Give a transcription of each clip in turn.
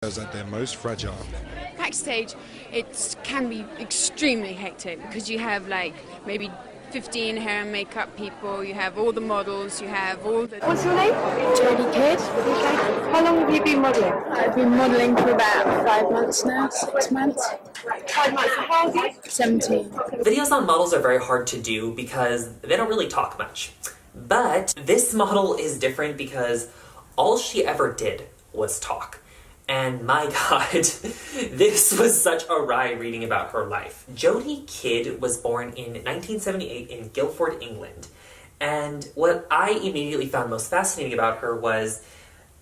at their most fragile. Backstage, it can be extremely hectic because you have like maybe 15 hair and makeup people, you have all the models, you have all the... What's your name? Jodie Kid. How long have you been modelling? I've been modelling for about 5 months now, 6 months. 5 months. How old are you? 17. Videos on models are very hard to do because they don't really talk much. But this model is different because all she ever did was talk. And my god, this was such a ride reading about her life. Jodie Kidd was born in 1978 in Guildford, England. And what I immediately found most fascinating about her was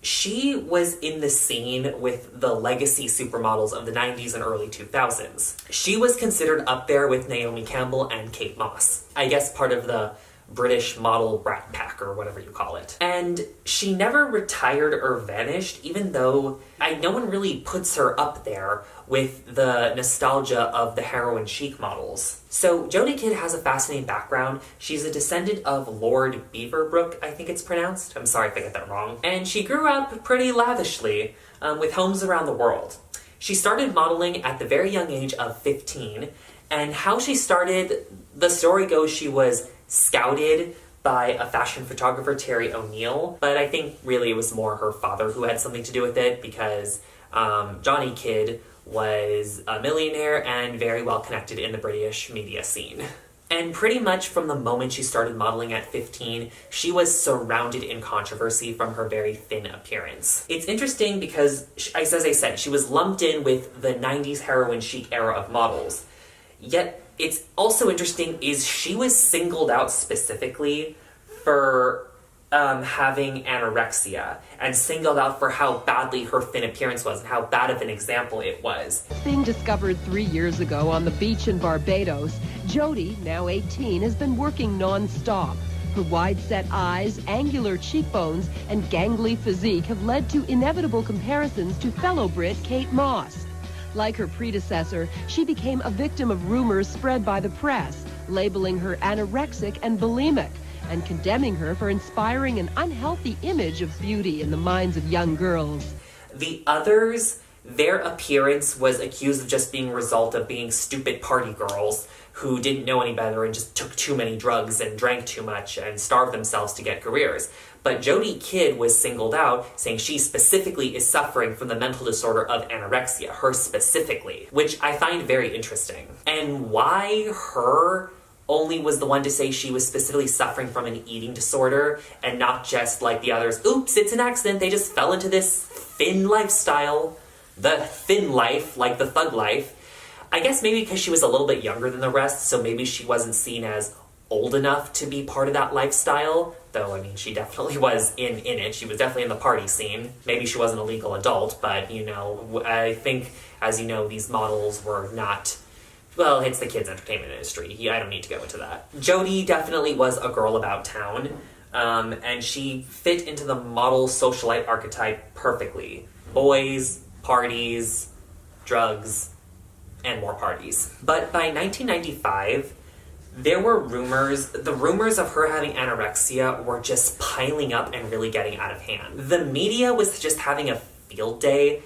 she was in the scene with the legacy supermodels of the 90s and early 2000s. She was considered up there with Naomi Campbell and Kate Moss. I guess part of the British model brat pack, or whatever you call it. And she never retired or vanished, even though no one really puts her up there with the nostalgia of the heroin chic models. So Jodie Kidd has a fascinating background. She's a descendant of Lord Beaverbrook, I think it's pronounced. I'm sorry if I get that wrong. And she grew up pretty lavishly, with homes around the world. She started modeling at the very young age of 15, and how she started, the story goes she was scouted by a fashion photographer, Terry O'Neill, but I think really it was more her father who had something to do with it because Johnny Kidd was a millionaire and very well connected in the British media scene. And pretty much from the moment she started modeling at 15, she was surrounded in controversy from her very thin appearance. It's interesting because, as I said, she was lumped in with the 90s heroin chic era of models. Yet, it's also interesting is she was singled out specifically for having anorexia and singled out for how badly her thin appearance was and how bad of an example it was. Being discovered 3 years ago on the beach in Barbados, Jodie, now 18, has been working non-stop. Her wide-set eyes, angular cheekbones, and gangly physique have led to inevitable comparisons to fellow Brit Kate Moss. Like her predecessor, she became a victim of rumors spread by the press, labeling her anorexic and bulimic, and condemning her for inspiring an unhealthy image of beauty in the minds of young girls. The others, their appearance was accused of just being a result of being stupid party girls who didn't know any better and just took too many drugs and drank too much and starved themselves to get careers. But Jodie Kidd was singled out, saying she specifically is suffering from the mental disorder of anorexia, her specifically, which I find very interesting. And why her only was the one to say she was specifically suffering from an eating disorder and not just like the others, oops, it's an accident, they just fell into this thin lifestyle, the thin life, like the thug life. I guess maybe because she was a little bit younger than the rest, so maybe she wasn't seen as old enough to be part of that lifestyle. Though, I mean, she definitely was in it. She was definitely in the party scene. Maybe she wasn't a legal adult, but, you know, I think, as you know, these models were not... Well, it's the kids' entertainment industry. I don't need to go into that. Jodie definitely was a girl about town, and she fit into the model socialite archetype perfectly. Boys, parties, drugs, and more parties. But by 1995... there were the rumors of her having anorexia were just piling up and really getting out of hand. The media was just having a field day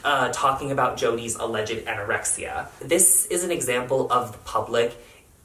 talking about Jodie's alleged anorexia. This is an example of the public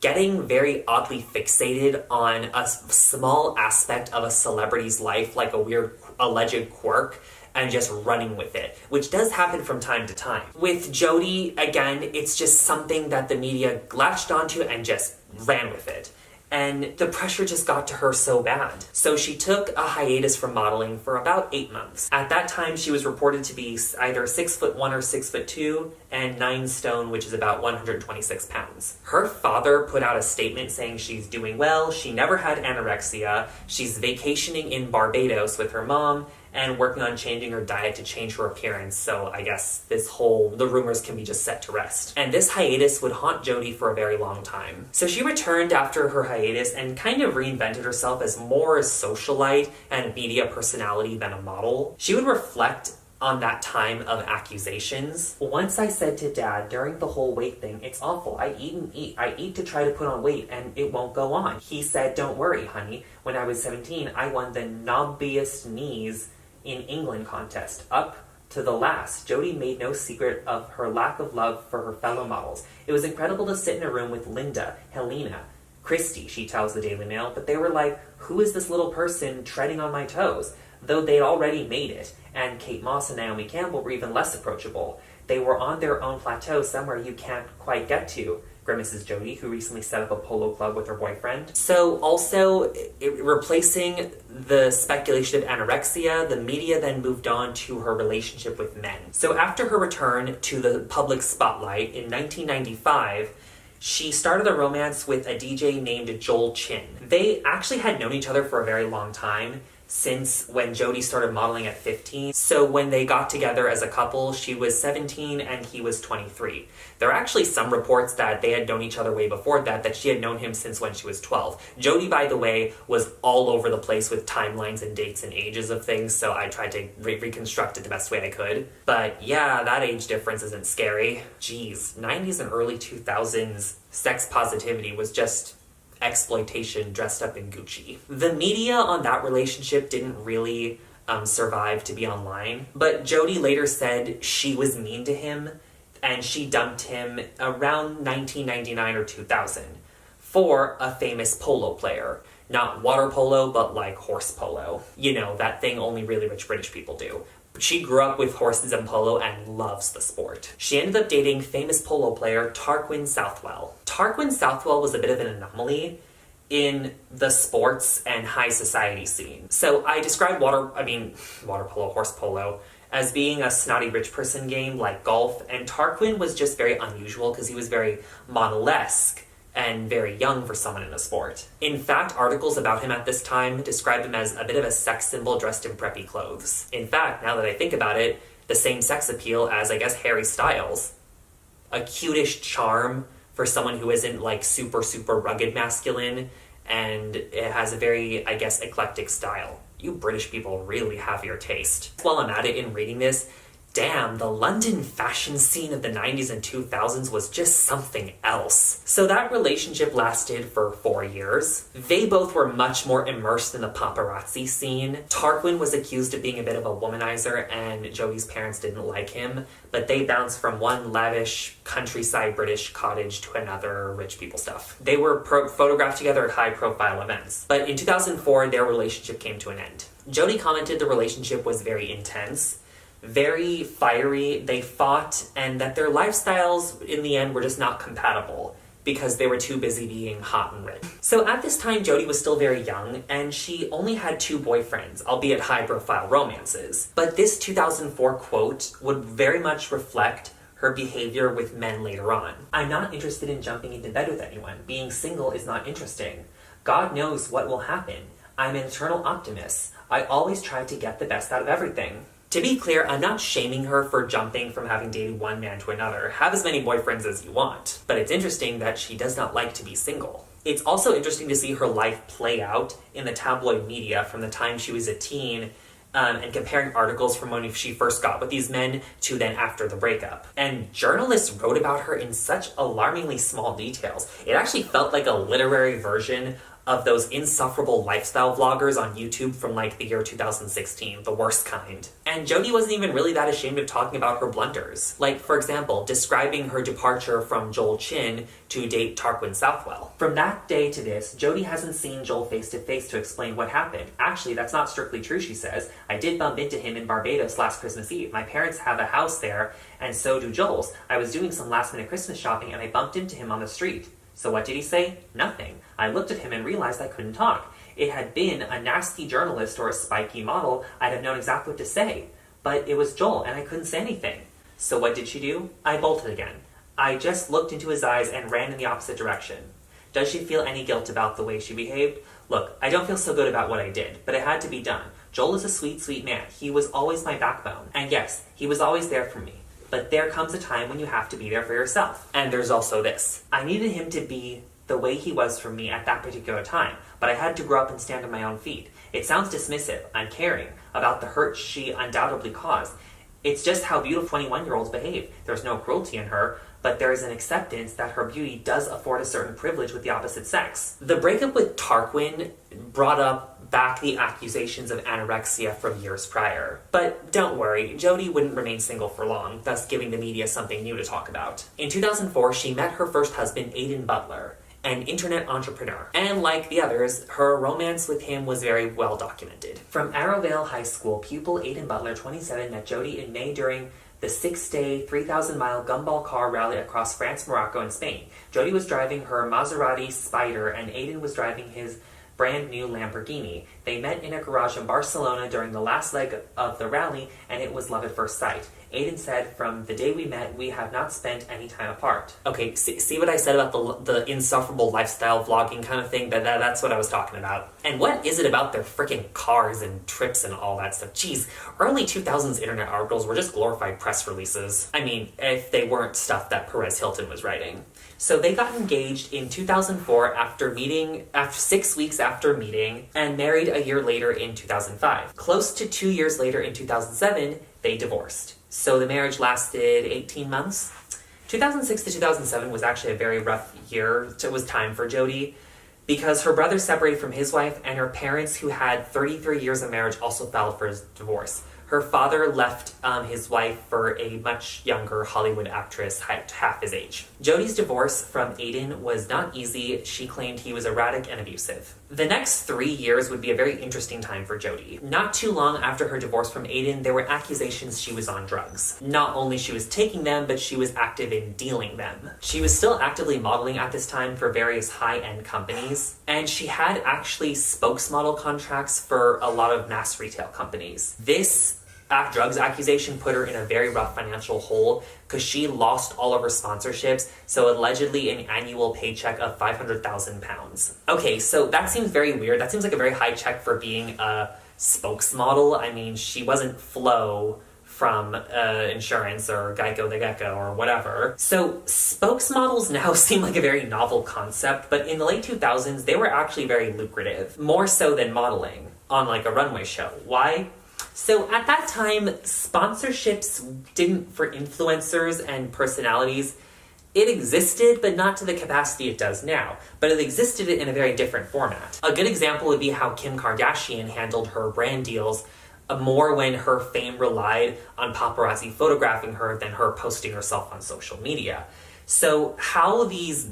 getting very oddly fixated on a small aspect of a celebrity's life, like a weird alleged quirk, and just running with it, which does happen from time to time. With Jodie, again, it's just something that the media latched onto and just ran with it. And the pressure just got to her so bad. So she took a hiatus from modeling for about 8 months. At that time, she was reported to be either 6'1" or 6'2", and 9 stone, which is about 126 pounds. Her father put out a statement saying she's doing well, she never had anorexia, she's vacationing in Barbados with her mom, and working on changing her diet to change her appearance, so I guess the rumors can be just set to rest. And this hiatus would haunt Jodie for a very long time. So she returned after her hiatus and kind of reinvented herself as more a socialite and a media personality than a model. She would reflect on that time of accusations. Once I said to Dad during the whole weight thing, it's awful, I eat and eat. I eat to try to put on weight and it won't go on. He said, don't worry, honey. When I was 17, I won the knobbiest knees in England contest. Up To the last, Jodie made no secret of her lack of love for her fellow models. It was incredible to sit in a room with Linda, Helena, Christy, she tells the Daily Mail, but they were like, who is this little person treading on my toes? Though they'd already made it, and Kate Moss and Naomi Campbell were even less approachable. They were on their own plateau somewhere you can't quite get to, grimaces Jodie, who recently set up a polo club with her boyfriend. So also, replacing the speculation of anorexia, the media then moved on to her relationship with men. So after her return to the public spotlight in 1995, she started a romance with a DJ named Joel Chin. They actually had known each other for a very long time, since when Jodie started modeling at 15. So when they got together as a couple, she was 17 and he was 23. There are actually some reports that they had known each other way before that she had known him since when she was 12. Jodie, by the way, was all over the place with timelines and dates and ages of things, so I tried to reconstruct it the best way I could. But yeah, that age difference isn't scary. Jeez, 90s and early 2000s sex positivity was just exploitation dressed up in Gucci. The media on that relationship didn't really survive to be online, but Jodie later said she was mean to him and she dumped him around 1999 or 2000 for a famous polo player. Not water polo, but like horse polo. You know, that thing only really rich British people do. She grew up with horses and polo and loves the sport. She ended up dating famous polo player Tarquin Southwell. Tarquin Southwell was a bit of an anomaly in the sports and high society scene. So I described water polo, horse polo, as being a snotty rich person game like golf, and Tarquin was just very unusual because he was very model-esque and very young for someone in a sport. In fact, articles about him at this time described him as a bit of a sex symbol dressed in preppy clothes. In fact, now that I think about it, the same sex appeal as, I guess, Harry Styles. A cutish charm for someone who isn't, like, super, super rugged masculine, and it has a very, I guess, eclectic style. You British people really have your taste. While I'm at it in reading this, damn, the London fashion scene of the 90s and 2000s was just something else. So that relationship lasted for 4 years. They both were much more immersed in the paparazzi scene. Tarquin was accused of being a bit of a womanizer, and Jodie's parents didn't like him, but they bounced from one lavish countryside British cottage to another rich people stuff. They were photographed together at high-profile events. But in 2004, their relationship came to an end. Jodie commented the relationship was very intense, very fiery, they fought, and that their lifestyles in the end were just not compatible because they were too busy being hot and rich. So at this time, Jodie was still very young, and she only had 2 boyfriends, albeit high-profile romances. But this 2004 quote would very much reflect her behavior with men later on. I'm not interested in jumping into bed with anyone. Being single is not interesting. God knows what will happen. I'm an eternal optimist. I always try to get the best out of everything. To be clear, I'm not shaming her for jumping from having dated one man to another. Have as many boyfriends as you want. But it's interesting that she does not like to be single. It's also interesting to see her life play out in the tabloid media from the time she was a teen, and comparing articles from when she first got with these men to then after the breakup. And journalists wrote about her in such alarmingly small details. It actually felt like a literary version of those insufferable lifestyle vloggers on YouTube from like the year 2016, the worst kind. And Jodie wasn't even really that ashamed of talking about her blunders. Like, for example, describing her departure from Joel Chin to date Tarquin Southwell. From that day to this, Jodie hasn't seen Joel face to face to explain what happened. Actually, that's not strictly true, she says. I did bump into him in Barbados last Christmas Eve. My parents have a house there, and so do Joel's. I was doing some last minute Christmas shopping and I bumped into him on the street. So what did he say? Nothing. I looked at him and realized I couldn't talk. It had been a nasty journalist or a spiky model, I'd have known exactly what to say. But it was Joel, and I couldn't say anything. So what did she do? I bolted again. I just looked into his eyes and ran in the opposite direction. Does she feel any guilt about the way she behaved? Look, I don't feel so good about what I did, but it had to be done. Joel is a sweet, sweet man. He was always my backbone. And yes, he was always there for me. But there comes a time when you have to be there for yourself. And there's also this. I needed him to be the way he was for me at that particular time, but I had to grow up and stand on my own feet. It sounds dismissive, uncaring, about the hurt she undoubtedly caused. It's just how beautiful 21-year-olds behave. There's no cruelty in her, but there is an acceptance that her beauty does afford a certain privilege with the opposite sex. The breakup with Tarquin brought up back the accusations of anorexia from years prior. But don't worry, Jodie wouldn't remain single for long, thus giving the media something new to talk about. In 2004, she met her first husband, Aidan Butler, an internet entrepreneur. And like the others, her romance with him was very well documented. From Arrowvale High School, pupil Aidan Butler, 27, met Jodie in May during the 6-day, 3,000-mile gumball car rally across France, Morocco, and Spain. Jodie was driving her Maserati Spider, and Aidan was driving his brand new Lamborghini. They met in a garage in Barcelona during the last leg of the rally, and it was love at first sight. Aidan said, "From the day we met, we have not spent any time apart." Okay, see what I said about the insufferable lifestyle vlogging kind of thing? That's what I was talking about. And what is it about their freaking cars and trips and all that stuff? Jeez, early 2000s internet articles were just glorified press releases. I mean, if they weren't stuff that Perez Hilton was writing. So they got engaged in 2004 after 6 weeks after meeting, and married a year later in 2005. Close to 2 years later in 2007, they divorced. So the marriage lasted 18 months. 2006 to 2007 was actually a very rough year. It was time for Jodie, because her brother separated from his wife, and her parents, who had 33 years of marriage, also filed for his divorce. Her father left his wife for a much younger Hollywood actress half his age. Jodie's divorce from Aidan was not easy. She claimed he was erratic and abusive. The next 3 years would be a very interesting time for Jodie. Not too long after her divorce from Aidan, there were accusations she was on drugs. Not only she was taking them, but she was active in dealing them. She was still actively modeling at this time for various high-end companies, and she had actually spokesmodel contracts for a lot of mass retail companies. This drugs accusation put her in a very rough financial hole because she lost all of her sponsorships, so allegedly an annual paycheck of £500,000. Okay, so that seems very weird. That seems like a very high check for being a spokesmodel. I mean, she wasn't Flo from insurance or Geico the Gecko or whatever. So spokesmodels now seem like a very novel concept, but in the late 2000s, they were actually very lucrative, more so than modeling on like a runway show. Why? So at that time, sponsorships didn't, for influencers and personalities, it existed, but not to the capacity it does now. But it existed in a very different format. A good example would be how Kim Kardashian handled her brand deals more when her fame relied on paparazzi photographing her than her posting herself on social media. So how these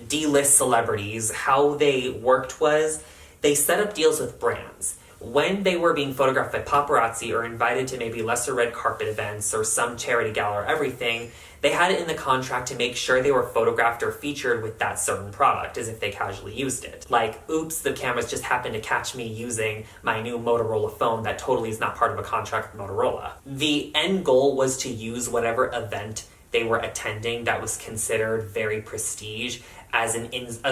D-list celebrities, how they worked was, they set up deals with brands. When they were being photographed by paparazzi or invited to maybe lesser red carpet events or some charity gala or everything, they had it in the contract to make sure they were photographed or featured with that certain product as if they casually used it. Like, oops, the cameras just happened to catch me using my new Motorola phone that totally is not part of a contract with Motorola. The end goal was to use whatever event they were attending that was considered very prestige as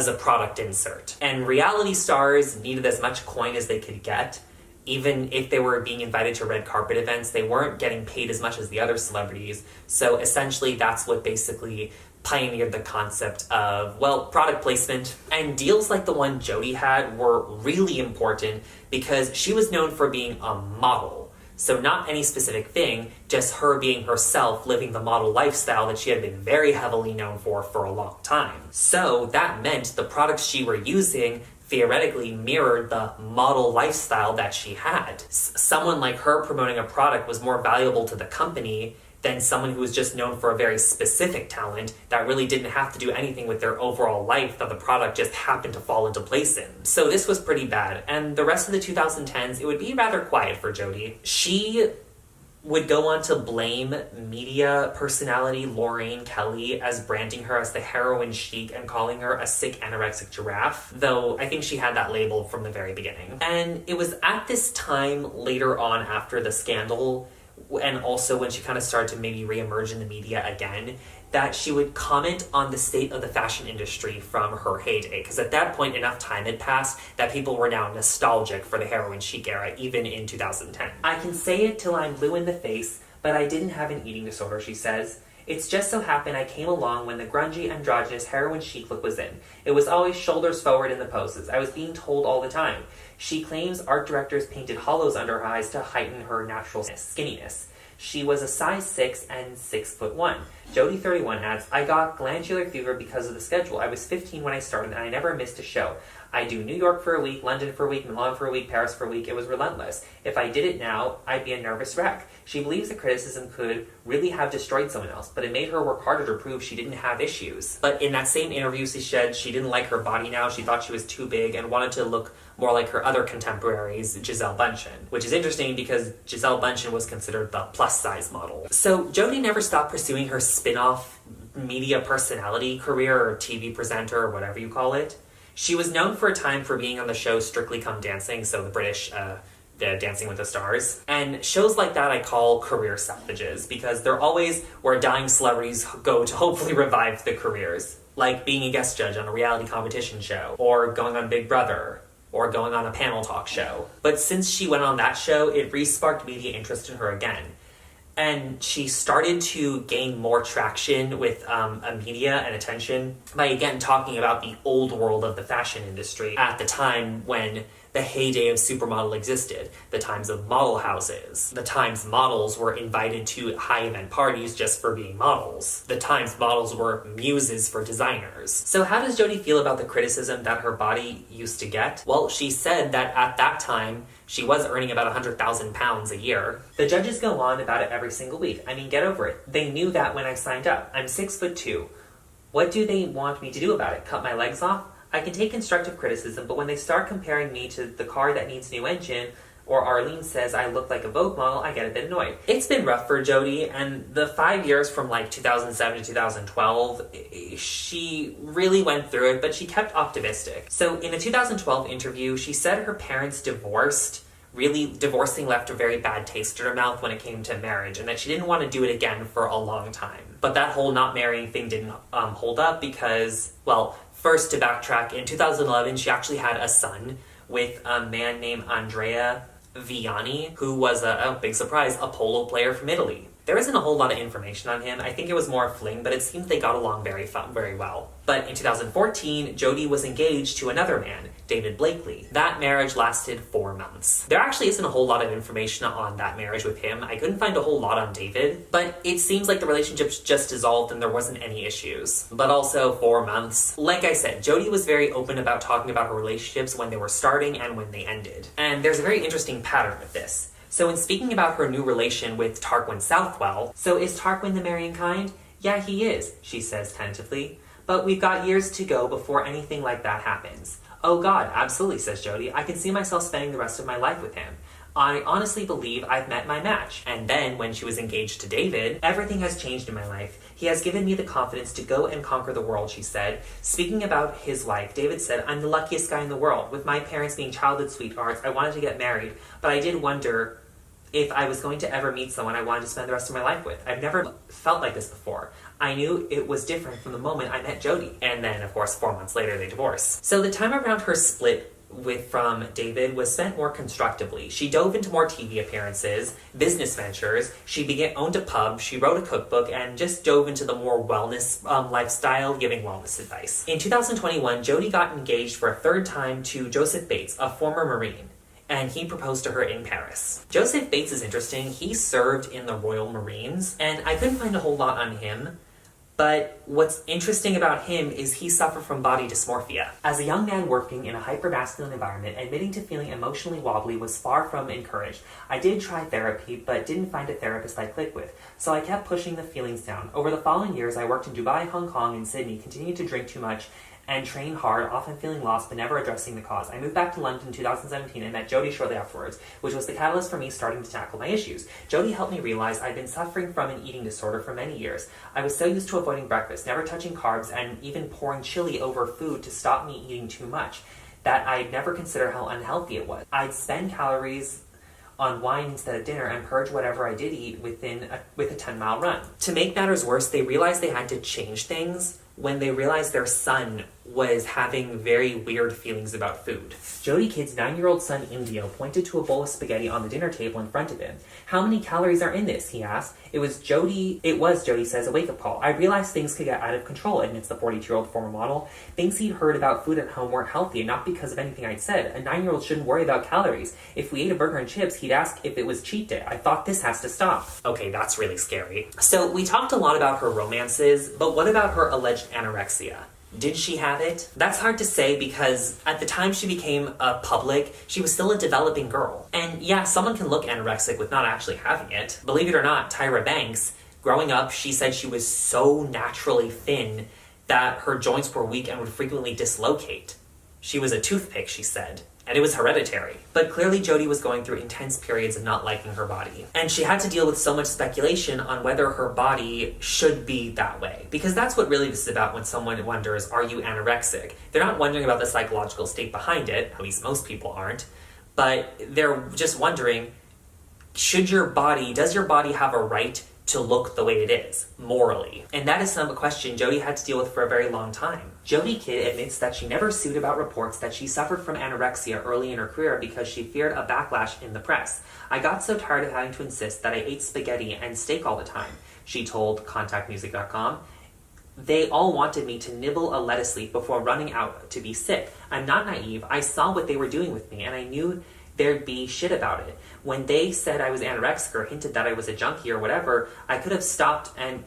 a product insert. And reality stars needed as much coin as they could get. Even if they were being invited to red carpet events, they weren't getting paid as much as the other celebrities. So essentially that's what basically pioneered the concept of, well, product placement. And deals like the one Jodie had were really important because she was known for being a model. So not any specific thing, just her being herself, living the model lifestyle that she had been very heavily known for a long time. So that meant the products she were using theoretically mirrored the model lifestyle that she had. Someone like her promoting a product was more valuable to the company than someone who was just known for a very specific talent that really didn't have to do anything with their overall life that the product just happened to fall into place in. So this was pretty bad, and the rest of the 2010s, it would be rather quiet for Jodie. She would go on to blame media personality Lorraine Kelly as branding her as the heroin chic and calling her a sick anorexic giraffe, though I think she had that label from the very beginning. And it was at this time later on after the scandal, and also when she kind of started to maybe re-emerge in the media again, that she would comment on the state of the fashion industry from her heyday. Because at that point, enough time had passed that people were now nostalgic for the heroin chic era, even in 2010. I can say it till I'm blue in the face, but I didn't have an eating disorder, she says. It's just so happened I came along when the grungy, androgynous heroin chic look was in. It was always shoulders forward in the poses. I was being told all the time. She claims art directors painted hollows under her eyes to heighten her natural skinniness. She was a size 6 and 6'1". Jodie, 31, adds, I got glandular fever because of the schedule. I was 15 when I started and I never missed a show. I do New York for a week, London for a week, Milan for a week, Paris for a week. It was relentless. If I did it now, I'd be a nervous wreck. She believes the criticism could really have destroyed someone else, but it made her work harder to prove she didn't have issues. But in that same interview, she said she didn't like her body now. She thought she was too big and wanted to look more like her other contemporaries, Gisele Bündchen, which is interesting because Gisele Bündchen was considered the plus-size model. So Jodie never stopped pursuing her spin-off media personality career or TV presenter or whatever you call it. She was known for a time for being on the show Strictly Come Dancing, so the British Dancing with the Stars. And shows like that I call career salvages because they're always where dying celebrities go to hopefully revive the careers, like being a guest judge on a reality competition show, or going on Big Brother, or going on a panel talk show. But since she went on that show, it re-sparked media interest in her again. And she started to gain more traction with media and attention by, again, talking about the old world of the fashion industry at the time when the heyday of Supermodel existed, the times of model houses, the times models were invited to high-event parties just for being models, the times models were muses for designers. So how does Jodie feel about the criticism that her body used to get? Well, she said that at that time, she was earning about 100,000 pounds a year. The judges go on about it every single week. I mean, get over it. They knew that when I signed up. I'm 6'2". What do they want me to do about it? Cut my legs off? I can take constructive criticism, but when they start comparing me to the car that needs a new engine, or Arlene says I look like a Vogue model, I get a bit annoyed. It's been rough for Jodie, and the 5 years from like 2007 to 2012, she really went through it, but she kept optimistic. So in a 2012 interview, she said her parents divorced. Really, divorcing left a very bad taste in her mouth when it came to marriage, and that she didn't want to do it again for a long time. But that whole not marrying thing didn't hold up because, well, first to backtrack, in 2011 she actually had a son with a man named Andrea Viani, who was, a big surprise, a polo player from Italy. There isn't a whole lot of information on him. I think it was more a fling, but it seems they got along very well. But in 2014, Jodie was engaged to another man, David Blakely. That marriage lasted 4 months. There actually isn't a whole lot of information on that marriage with him. I couldn't find a whole lot on David, but it seems like the relationship's just dissolved and there wasn't any issues. But also 4 months. Like I said, Jodie was very open about talking about her relationships when they were starting and when they ended. And there's a very interesting pattern with this. So in speaking about her new relation with Tarquin Southwell, so is Tarquin the marrying kind? Yeah, he is, she says tentatively. But we've got years to go before anything like that happens. Oh God, absolutely, says Jodie. I can see myself spending the rest of my life with him. I honestly believe I've met my match. And then, when she was engaged to David, everything has changed in my life. He has given me the confidence to go and conquer the world, she said. Speaking about his wife, David said, I'm the luckiest guy in the world. With my parents being childhood sweethearts, I wanted to get married, but I did wonder if I was going to ever meet someone I wanted to spend the rest of my life with. I've never felt like this before. I knew it was different from the moment I met Jodie. And then, of course, 4 months later, they divorce. So the time around her split from David was spent more constructively. She dove into more TV appearances, business ventures, she owned a pub, she wrote a cookbook, and just dove into the more wellness lifestyle, giving wellness advice. In 2021, Jodie got engaged for a third time to Joseph Bates, a former Marine, and he proposed to her in Paris. Joseph Bates is interesting. He served in the Royal Marines, and I couldn't find a whole lot on him. But what's interesting about him is he suffered from body dysmorphia. As a young man working in a hyper-masculine environment, admitting to feeling emotionally wobbly was far from encouraged. I did try therapy, but didn't find a therapist I clicked with, so I kept pushing the feelings down. Over the following years, I worked in Dubai, Hong Kong, and Sydney, continued to drink too much and train hard, often feeling lost but never addressing the cause. I moved back to London in 2017 and met Jodie shortly afterwards, which was the catalyst for me starting to tackle my issues. Jodie helped me realize I'd been suffering from an eating disorder for many years. I was so used to avoiding breakfast, never touching carbs, and even pouring chili over food to stop me eating too much, that I'd never consider how unhealthy it was. I'd spend calories on wine instead of dinner and purge whatever I did eat with a 10-mile run. To make matters worse, they realized they had to change things when they realized their son was having very weird feelings about food. Jodie Kidd's 9-year-old son Indio pointed to a bowl of spaghetti on the dinner table in front of him. "How many calories are in this?" he asked. It was, Jodie says, a wake-up call. "I realized things could get out of control," admits the 42-year-old former model. Things he'd heard about food at home weren't healthy, and not because of anything I'd said. A 9-year-old shouldn't worry about calories. If we ate a burger and chips, he'd ask if it was cheat day. I thought this has to stop. Okay, that's really scary. So we talked a lot about her romances, but what about her alleged anorexia? Did she have it? That's hard to say because at the time she became public, she was still a developing girl. And yeah, someone can look anorexic with not actually having it. Believe it or not, Tyra Banks, growing up, she said she was so naturally thin that her joints were weak and would frequently dislocate. She was a toothpick, she said. And it was hereditary. But clearly Jodie was going through intense periods of not liking her body. And she had to deal with so much speculation on whether her body should be that way. Because that's what really this is about when someone wonders, are you anorexic? They're not wondering about the psychological state behind it, at least most people aren't, but they're just wondering, does your body have a right to look the way it is, morally? And that is some question Jodie had to deal with for a very long time. Jodie Kidd admits that she never sued about reports that she suffered from anorexia early in her career because she feared a backlash in the press. "I got so tired of having to insist that I ate spaghetti and steak all the time," she told ContactMusic.com. "They all wanted me to nibble a lettuce leaf before running out to be sick. I'm not naive. I saw what they were doing with me, and I knew there'd be shit about it. When they said I was anorexic or hinted that I was a junkie or whatever, I could have stopped and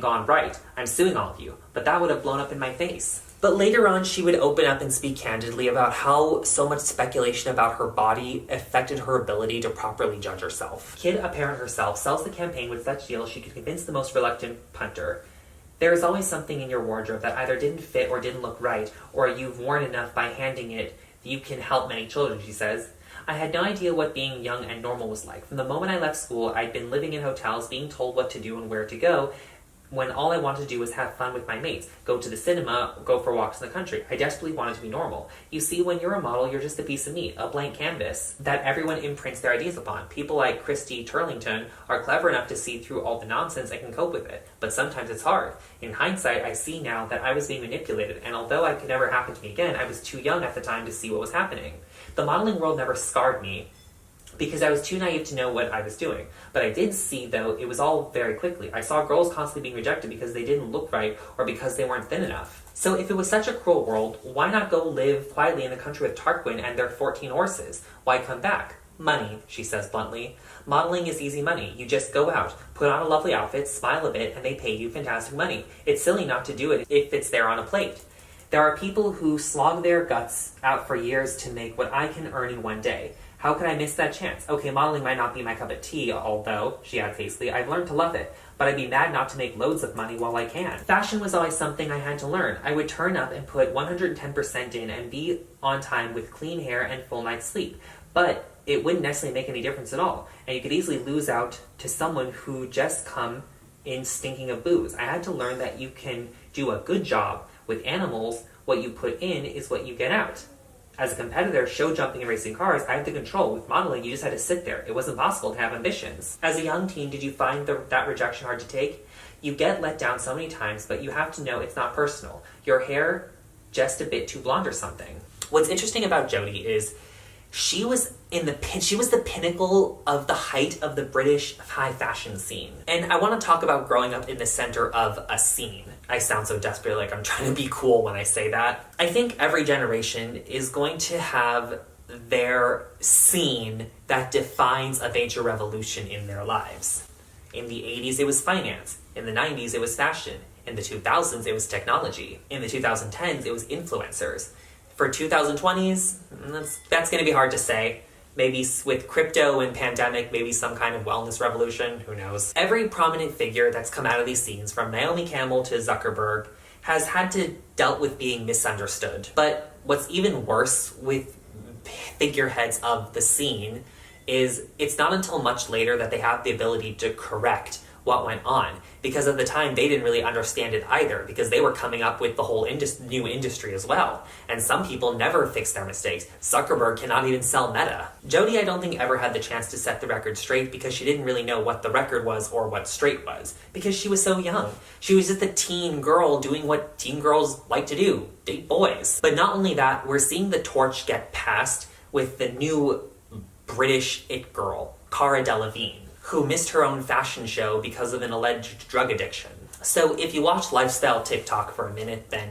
gone, right, I'm suing all of you, but that would have blown up in my face." But later on, she would open up and speak candidly about how so much speculation about her body affected her ability to properly judge herself. Kidd, a parent herself, sells the campaign with such deals she could convince the most reluctant punter. "There is always something in your wardrobe that either didn't fit or didn't look right, or you've worn enough by handing it that you can help many children," she says. "I had no idea what being young and normal was like. From the moment I left school, I'd been living in hotels, being told what to do and where to go, when all I wanted to do was have fun with my mates, go to the cinema, go for walks in the country. I desperately wanted to be normal. You see, when you're a model, you're just a piece of meat, a blank canvas that everyone imprints their ideas upon. People like Christy Turlington are clever enough to see through all the nonsense and can cope with it. But sometimes it's hard. In hindsight, I see now that I was being manipulated, and although it could never happen to me again, I was too young at the time to see what was happening. The modeling world never scarred me, because I was too naive to know what I was doing. But I did see, though, it was all very quickly. I saw girls constantly being rejected because they didn't look right or because they weren't thin enough. So if it was such a cruel world, why not go live quietly in the country with Tarquin and their 14 horses? Why come back? Money," she says bluntly. "Modeling is easy money. You just go out, put on a lovely outfit, smile a bit, and they pay you fantastic money. It's silly not to do it if it's there on a plate. There are people who slog their guts out for years to make what I can earn in one day. How could I miss that chance? Okay, modeling might not be my cup of tea, although," she adds hastily, "I've learned to love it, but I'd be mad not to make loads of money while I can. Fashion was always something I had to learn. I would turn up and put 110% in and be on time with clean hair and full night's sleep. But it wouldn't necessarily make any difference at all, and you could easily lose out to someone who just come in stinking of booze. I had to learn that you can do a good job. With animals, what you put in is what you get out. As a competitor, show jumping and racing cars, I had the control. With modeling, you just had to sit there. It wasn't possible to have ambitions." As a young teen, did you find that rejection hard to take? You get let down so many times, but you have to know it's not personal. Your hair just a bit too blonde or something. What's interesting about Jodie is she was the pinnacle of the height of the British high fashion scene. And I want to talk about growing up in the center of a scene. I sound so desperate, like I'm trying to be cool when I say that. I think every generation is going to have their scene that defines a major revolution in their lives. In the 80s, it was finance. In the 90s, it was fashion. In the 2000s, it was technology. In the 2010s, it was influencers. For 2020s, that's going to be hard to say. Maybe with crypto and pandemic, maybe some kind of wellness revolution, who knows. Every prominent figure that's come out of these scenes, from Naomi Campbell to Zuckerberg, has had to dealt with being misunderstood. But what's even worse with figureheads of the scene is it's not until much later that they have the ability to correct what went on, because at the time they didn't really understand it either, because they were coming up with the whole new industry as well, and some people never fix their mistakes. Zuckerberg cannot even sell Meta. Jodie, I don't think, ever had the chance to set the record straight because she didn't really know what the record was or what straight was, because she was so young. She was just a teen girl doing what teen girls like to do, date boys. But not only that, we're seeing the torch get passed with the new British it girl, Cara Delevingne, who missed her own fashion show because of an alleged drug addiction. So if you watch lifestyle TikTok for a minute, then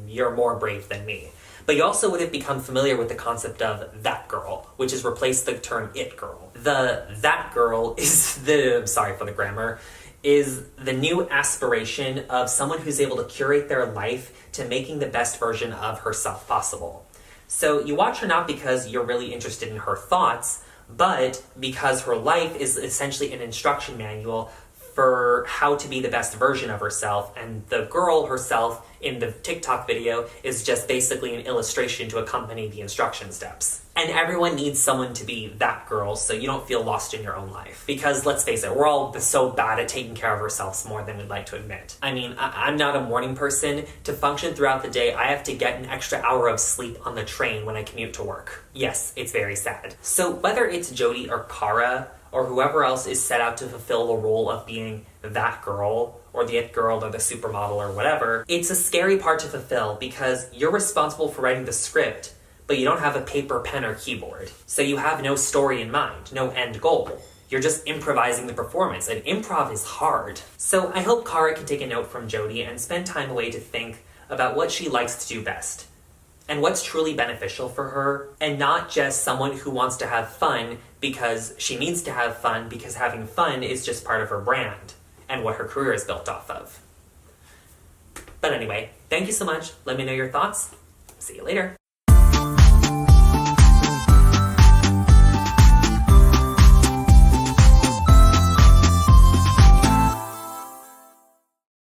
you're more brave than me. But you also would have become familiar with the concept of that girl, which has replaced the term it girl. The that girl is the, sorry for the grammar, is the new aspiration of someone who's able to curate their life to making the best version of herself possible. So you watch her not because you're really interested in her thoughts, but because her life is essentially an instruction manual for how to be the best version of herself, and the girl herself in the TikTok video is just basically an illustration to accompany the instruction steps. And everyone needs someone to be that girl so you don't feel lost in your own life. Because let's face it, we're all so bad at taking care of ourselves more than we'd like to admit. I mean, I'm not a morning person. To function throughout the day, I have to get an extra hour of sleep on the train when I commute to work. Yes, it's very sad. So whether it's Jodie or Cara, or whoever else is set out to fulfill the role of being that girl, or the it girl, or the supermodel, or whatever, it's a scary part to fulfill because you're responsible for writing the script, but you don't have a paper, pen, or keyboard. So you have no story in mind, no end goal. You're just improvising the performance, and improv is hard. So I hope Cara can take a note from Jodie and spend time away to think about what she likes to do best, and what's truly beneficial for her, and not just someone who wants to have fun because she needs to have fun because having fun is just part of her brand and what her career is built off of. But anyway, thank you so much. Let me know your thoughts. See you later.